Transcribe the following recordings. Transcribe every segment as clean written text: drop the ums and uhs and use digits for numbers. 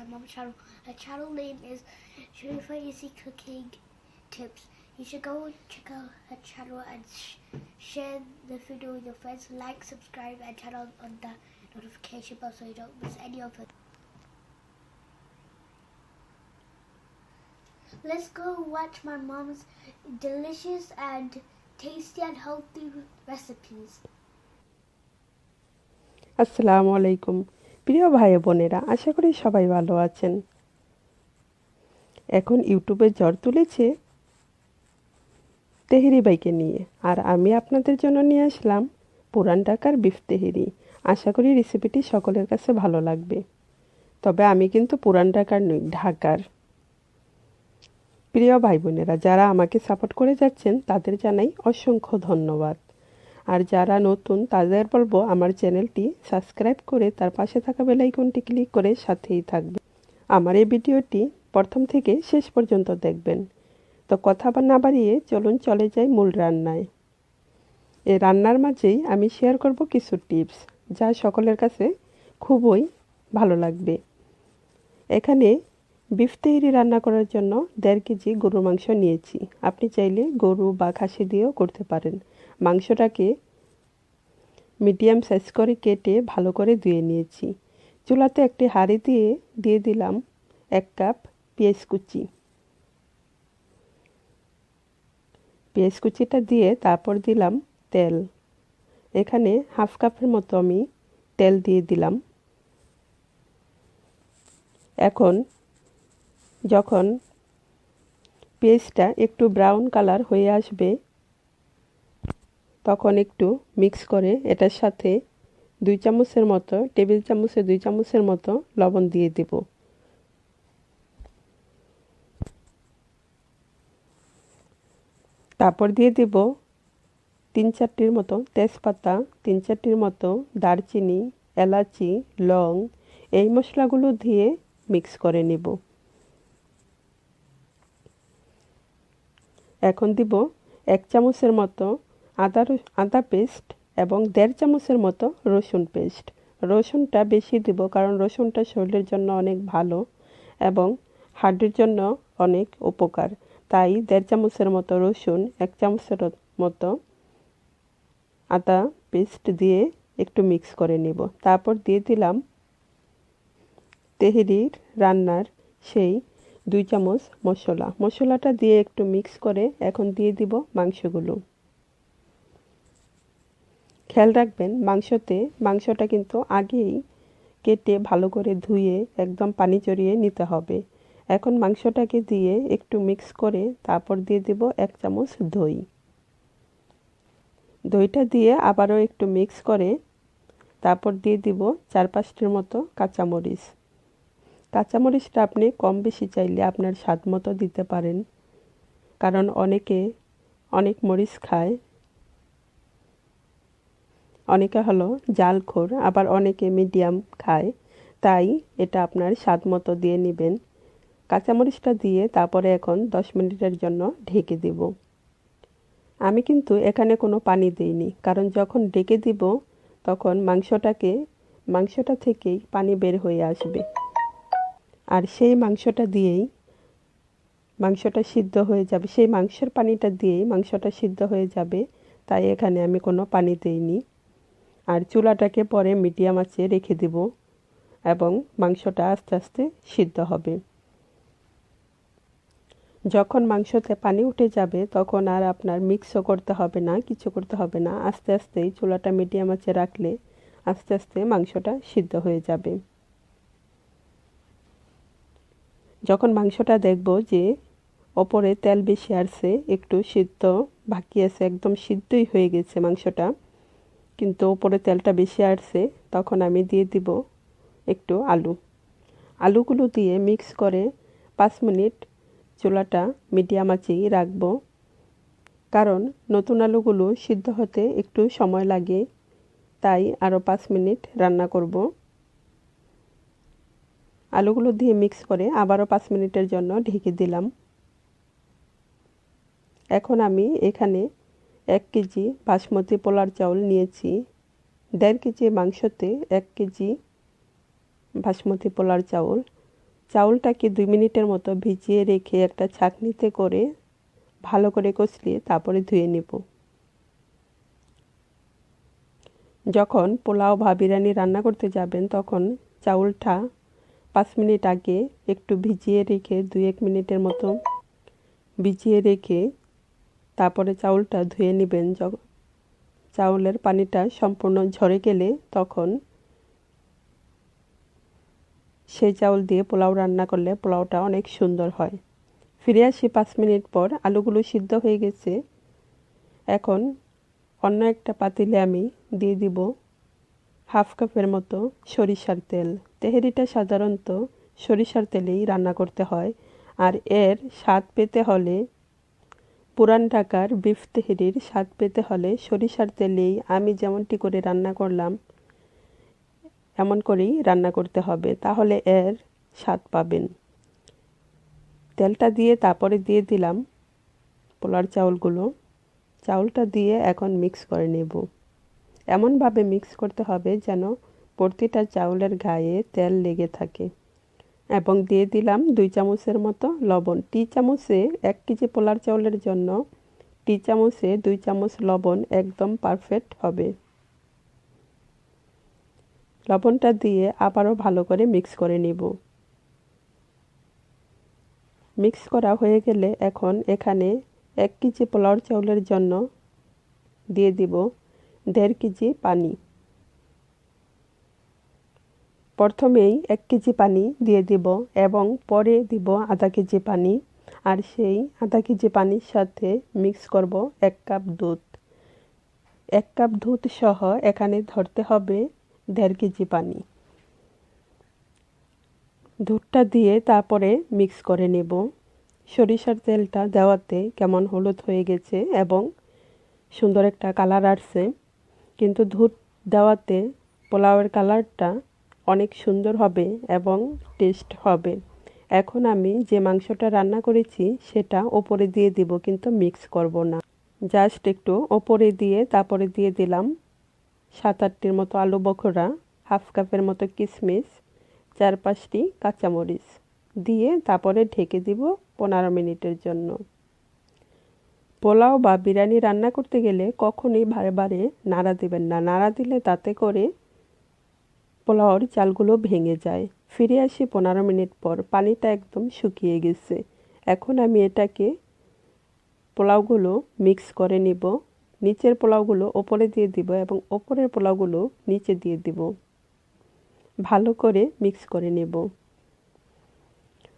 mom's channel. Her channel name is Sharifaslifestyle&cooking tips. You should go check out her channel and share the video with your friends. Like, subscribe, and turn on the notification bell so you don't miss any of it. Let's go watch my mom's delicious and tasty and healthy recipes. আসসালামু আলাইকুম প্রিয় ভাই বোনেরা, আশা করি সবাই ভালো আছেন। এখন ইউটিউবে ঝড় তুলেছে তেহেরি বাইকে নিয়ে, আর আমি আপনাদের জন্য নিয়ে আসলাম পুরান ঢাকার বিফ তেহেরি। আশা করি রেসিপিটি সকলের কাছে ভালো লাগবে। তবে আমি কিন্তু পুরান ঢাকার নই, ঢাকার। প্রিয় ভাই বোনেরা, যারা আমাকে সাপোর্ট করে যাচ্ছেন তাদের জানাই অসংখ্য ধন্যবাদ। আর যারা নতুন তাদের বলবো আমার চ্যানেলটি সাবস্ক্রাইব করে তার পাশে থাকা বেল আইকনটি ক্লিক করে সাথেই থাকবেন। আমার এই ভিডিওটি প্রথম থেকে শেষ পর্যন্ত দেখবেন। তো কথা না বাড়িয়ে চলুন চলে যাই মূল রান্নায়। এই রান্নার মাঝেই আমি শেয়ার করব কিছু টিপস, যা সকলের কাছে খুবই ভালো লাগবে। এখানে বিফ তেহেরি রান্না করার জন্য 1.5 কেজি গরুর মাংস নিয়েছি। আপনি চাইলে গরু বা খাসি দিয়েও করতে পারেন। মাংসটাকে মিডিয়াম সাইজ করে কেটে ভালো করে ধুয়ে নিয়েছি। চুলাতে একটি হাঁড়ি দিয়ে দিলাম 1 কাপ পেঁয়াজ কুচি। পেঁয়াজ কুচিটা দিয়ে তারপর দিলাম তেল। এখানে 1/2 কাপের মতো আমি তেল দিয়ে দিলাম। এখন যখন পেঁয়াজটা একটু ব্রাউন কালার হয়ে আসবে, তখন একটু মিক্স করে এটার সাথে 2 চামচের মতো, টেবিল চামচে 2 চামচের মতো লবণ দিয়ে দেব। তারপর দিয়ে দেব 3-4টির মতো তেজপাতা, 3-4টির মতো দারচিনি, এলাচি, লং। এই মশলাগুলো দিয়ে মিক্স করে নেব। এখন দিব 1 চামচের মতো আদা পেস্ট এবং 1.5 চামচের মতো রসুন পেস্ট। রসুনটা বেশি দিব কারণ রসুনটা শরীরের জন্য অনেক ভালো এবং হার্টের জন্য অনেক উপকার। তাই 1.5 চামচের মতো রসুন, 1 চামচের মতো আদা পেস্ট দিয়ে একটু মিক্স করে নেব। তারপর দিয়ে দিলাম তেহেরির রান্নার সেই 2 চামচ মশলাটা দিয়ে একটু মিক্স করে এখন দিয়ে দিব মাংসগুলো। খেয়াল রাখবেন মাংসটা কিন্তু আগেই কেটে ভালো করে ধুয়ে একদম পানি ঝরিয়ে নিতে হবে। এখন মাংসটাকে দিয়ে একটু মিক্স করে তারপর দিয়ে দিব 1 চামচ দইটা দিয়ে আবারও একটু মিক্স করে তারপর দিয়ে দিব 4-5টির মতো কাঁচামরিচটা আপনি কম বেশি চাইলে আপনার স্বাদ মতো দিতে পারেন, কারণ অনেকে অনেক মরিচ খায়। অনেকে হলো জালখোর, আবার অনেকে মিডিয়াম খায়। তাই এটা আপনার স্বাদ মতো দিয়ে নেবেন। কাঁচামরিচটা দিয়ে তারপরে এখন 10 মিনিটের জন্য ঢেকে দেব। আমি কিন্তু এখানে কোনো পানি দেইনি, কারণ যখন ঢেকে দিব তখন মাংসটা থেকেই পানি বের হয়ে আসবে, আর সেই মাংসটা দিয়েই মাংসটা সিদ্ধ হয়ে যাবে। সেই মাংসের পানিটা দিয়েই মাংসটা সিদ্ধ হয়ে যাবে। তাই এখানে আমি কোনো পানি দেইনি। আর চুলাটাকে পরে মিডিয়াম আঁচে রেখে দেব এবং মাংসটা আস্তে আস্তে সিদ্ধ হবে। যখন মাংসতে পানি উঠে যাবে তখন আর আপনার মিক্সও করতে হবে না, কিছু করতে হবে না। আস্তে আস্তেই চুলাটা মিডিয়াম আঁচে রাখলে আস্তে আস্তে মাংসটা সিদ্ধ হয়ে যাবে। যখন মাংসটা দেখব যে ওপরে তেল বেশি আসছে, একটু সিদ্ধ বাকি আছে, একদম সিদ্ধই হয়ে গেছে মাংসটা, কিন্তু ওপরে তেলটা বেশি আসছে, তখন আমি দিয়ে দিব একটু আলুগুলো দিয়ে মিক্স করে 5 মিনিট চুলাটা মিডিয়াম আঁচেই রাখবো, কারণ নতুন আলুগুলো সিদ্ধ হতে একটু সময় লাগে। তাই আরও 5 মিনিট রান্না করব। আলুগুলো দিয়ে মিক্স করে আবারও 5 মিনিটের জন্য ঢেকে দিলাম। এখন আমি এখানে 1 কেজি বাসমতি পোলার চাউল নিয়েছি। 1.5 কেজি মাংসতে 1 কেজি বাসমতি পোলার চাউল। চাউলটাকে 2 মিনিটের মতো ভিজিয়ে রেখে একটা ছাঁকনিতে করে ভালো করে কষলিয়ে তারপরে ধুয়ে নেব। যখন পোলাও বা বিরিয়ানি রান্না করতে যাবেন তখন চাউলটা 5 মিনিট আগে একটু ভিজিয়ে রেখে 2-1 মিনিটের মতো ভিজিয়ে রেখে তারপরে চাউলটা ধুয়ে নেবেন। চাউলের পানিটা সম্পূর্ণ ঝরে গেলে তখন সেই চাউল দিয়ে পোলাও রান্না করলে পোলাওটা অনেক সুন্দর হয়। ফিরে আসি 5 মিনিট পর। আলুগুলো সিদ্ধ হয়ে গেছে। এখন অন্য একটা পাতিলে আমি দিয়ে দিব 1/2 কাপের মতো সরিষার তেল। তেহারিটা সাধারণত সরিষার তেলেই রান্না করতে হয়, আর এর স্বাদ পেতে হলে পুরান ঢাকার বিফ তেহারির স্বাদ পেতে হলে সরিষার তেলেই আমি যেমনটি করে রান্না করলাম এমন করেই রান্না করতে হবে, তাহলে এর স্বাদ পাবেন। তেলটা দিয়ে তারপরে দিয়ে দিলাম পোলার চাউলগুলো। চাউলটা দিয়ে এখন মিক্স করে নেব। এমনভাবে মিক্স করতে হবে যেন প্রতিটা চাউলের গায়ে তেল লেগে থাকে। এবং দিয়ে দিলাম 2 চামচের মতো লবণ। টি চামচে 1 কেজি পোলার চাউলের জন্য টি চামচে 2 চামচ লবণ একদম পারফেক্ট হবে। লবণটা দিয়ে আবারও ভালো করে মিক্স করে নেব। মিক্স করা হয়ে গেলে এখন এখানে 1 কেজি পোলাও চাউলের জন্য দিয়ে দিব 1.5 কেজি পানি। প্রথমেই 1 কেজি পানি দিয়ে দিব এবং পরে দিব আধা কেজি পানি, আর সেই আধা কেজি পানির সাথে মিক্স করব 1 কাপ দুধ। 1 কাপ দুধ সহ এখানে ধরতে হবে 1.5 কেজি পানি। দুধটা দিয়ে তারপরে মিক্স করে নেব। সরিষার তেলটা দেওয়াতে কেমন হলুদ হয়ে গেছে এবং সুন্দর একটা কালার আসছে, কিন্তু দুধ দেওয়াতে পোলাওয়ের কালারটা অনেক সুন্দর হবে এবং টেস্ট হবে। এখন আমি যে মাংসটা রান্না করেছি সেটা ওপরে দিয়ে দিব, কিন্তু মিক্স করব না। জাস্ট একটু ওপরে দিয়ে তারপরে দিয়ে দিলাম 7-8টির মতো আলু বখরা, 1/2 কাপের মতো কিশমিশ, 4-5টি কাঁচামরিচ দিয়ে তারপরে ঢেকে দিব 15 মিনিটের জন্য। পোলাও বা বিরিয়ানি রান্না করতে গেলে কখনোই বারে বারে নাড়া দেবেন না। নাড়া দিলে তাতে করে পোলাওর চালগুলো ভেঙে যায়। ফিরে আসি 15 মিনিট পর। পানিটা একদম শুকিয়ে গেছে। এখন আমি এটাকে পোলাওগুলো মিক্স করে নিব। নিচের পোলাওগুলো ওপরে দিয়ে দিব এবং ওপরের পোলাওগুলো নিচে দিয়ে দিব। ভালো করে মিক্স করে নেব।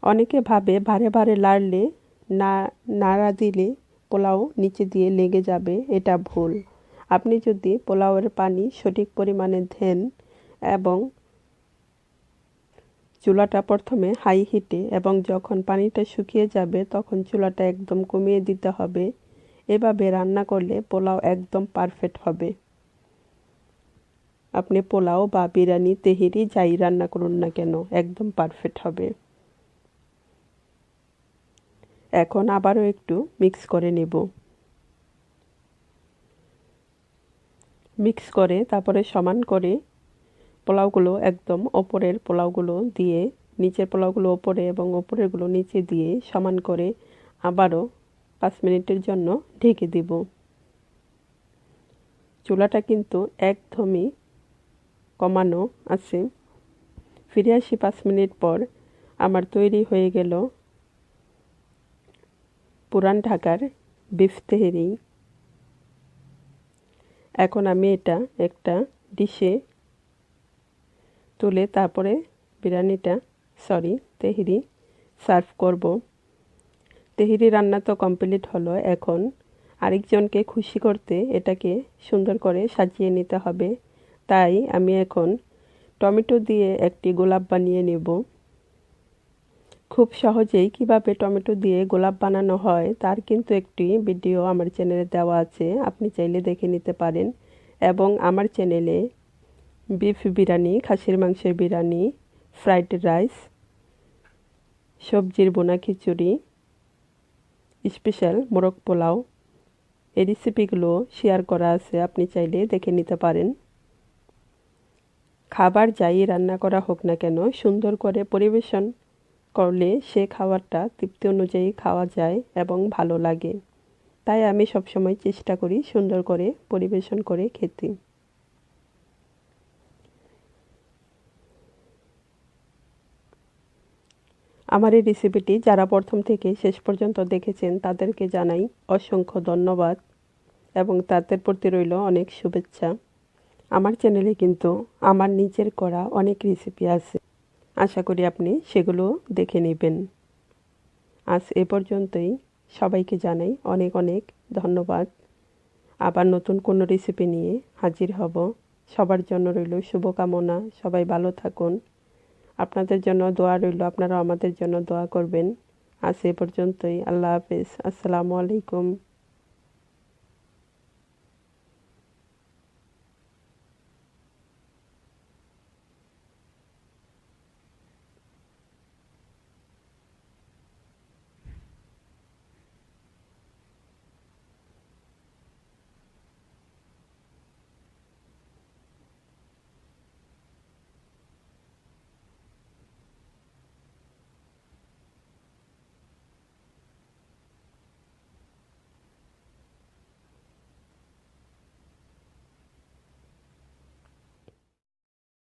অনেকে ভাবে বারে বারে লাড়লে নাড়া দিলে পোলাও নিচে দিয়ে লেগে যাবে, এটা ভুল। আপনি যদি পোলাওয়ের পানি সঠিক পরিমাণে দেন এবং চুলাটা প্রথমে হাই হিটে এবং যখন পানিটা শুকিয়ে যাবে তখন চুলাটা একদম কমিয়ে দিতে হবে। এভাবে রান্না করলে পোলাও একদম পারফেক্ট হবে। আপনি পোলাও বা বিরিয়ানি তেহারি যাই রান্না করুন না কেন একদম পারফেক্ট হবে। এখন আবারও একটু মিক্স করে নেব। মিক্স করে তারপরে সমান করে পোলাওগুলো একদম ওপরের পোলাওগুলো দিয়ে নিচের পোলাওগুলো ওপরে এবং ওপরেরগুলো নিচে দিয়ে সমান করে আবারও 5 মিনিটের জন্য ঢেকে দিব। চুলাটা কিন্তু একদমই কমানো আছে। ফিরে আসি 5 মিনিট পর। আমার তৈরি হয়ে গেল পুরান ঢাকার বিফ তেহারি। এখন আমি এটা একটা ডিশে তুলে তারপরে তেহারি সার্ভ করব। তেহারি রান্না তো কমপ্লিট হলো। এখন আরেকজনকে খুশি করতে এটাকে সুন্দর করে সাজিয়ে নিতে হবে। তাই আমি এখন টমেটো দিয়ে একটি গোলাপ বানিয়ে নেব। খুব সহজেই কিভাবে টমেটো দিয়ে গোলাপ বানানো হয় তার কিন্তু একটি ভিডিও আমার চ্যানেলে দেওয়া আছে, আপনি চাইলে দেখে নিতে পারেন। এবং আমার চ্যানেলে বিফ বিরিয়ানি, খাসির মাংসের বিরিয়ানি, ফ্রাইড রাইস, সবজির বোনা খিচুড়ি, স্পেশাল মোরগ পোলাও এই রেসিপিগুলো শেয়ার করা আছে, আপনি চাইলে দেখে নিতে পারেন। খাবার যাই রান্না করা হোক না কেন সুন্দর করে পরিবেশন করলে সে খাবারটা তৃপ্তি অনুযায়ী খাওয়া যায় এবং ভালো লাগে। তাই আমি সবসময় চেষ্টা করি সুন্দর করে পরিবেশন করে খেতে। আমার এই রেসিপিটি যারা প্রথম থেকে শেষ পর্যন্ত দেখেছেন তাদেরকে জানাই অসংখ্য ধন্যবাদ এবং তাদের প্রতি রইল অনেক শুভেচ্ছা। আমার চ্যানেলে কিন্তু আমার নিজের করা অনেক রেসিপি আছে, আশা করি আপনি সেগুলো দেখে নেবেন। আজ এ পর্যন্তই, সবাইকে জানাই অনেক অনেক ধন্যবাদ। আবার নতুন কোনো রেসিপি নিয়ে হাজির হব। সবার জন্য রইল শুভকামনা, সবাই ভালো থাকুন। আপনাদের জন্য দোয়া রইল, আপনারাও আমাদের জন্য দোয়া করবেন। আজ এ পর্যন্তই, আল্লাহ হাফেজ, আসসালামু আলাইকুম।